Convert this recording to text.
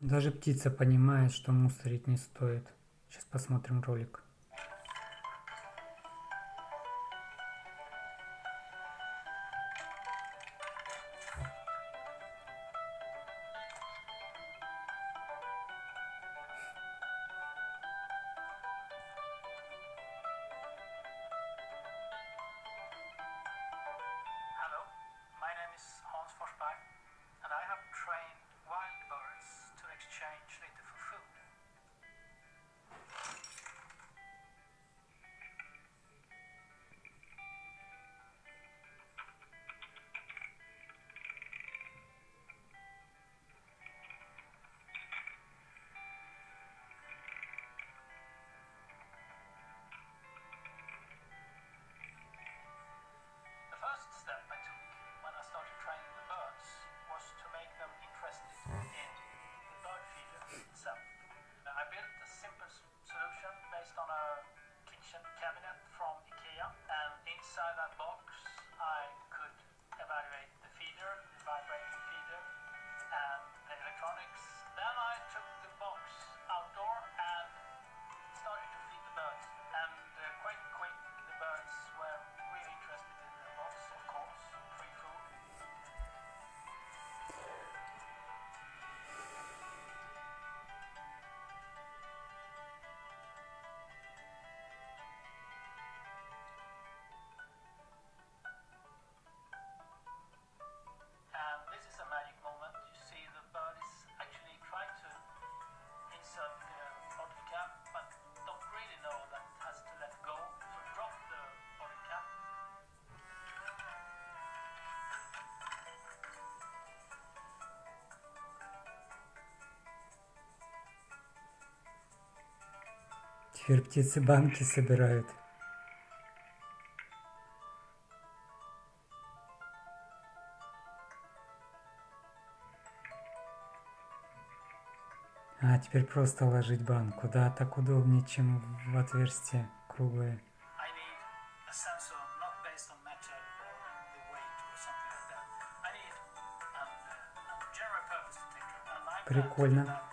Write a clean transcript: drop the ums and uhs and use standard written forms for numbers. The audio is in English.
Даже птица понимает, что мусорить не стоит. Сейчас посмотрим ролик. Hello, my name is Hans Forsberg, and I have trained wild birds to exchange litter for food. The first step I took when I started training the birds was to make them interested in the bird feeder itself. I built a simple solution based on a kitchen cabinet from IKEA, and inside that box I could evaluate the feeder, the vibrating feeder, and the electronics. Then I took the box outdoor and started to feed the birds, and quite quick the birds were really interested in the box, of course, free food. And this is a magic moment. You see the bird is actually trying to insert the bottle cap, but don't really know that it has to let go. So drop the bottle cap. Теперь птицы банки собирают. А теперь просто ложить банку. Да, так удобнее, чем в отверстие круглое. I need a sensor not based on metal or the weight or something like that. I need a general purpose detector. And I'm glad Прикольно. that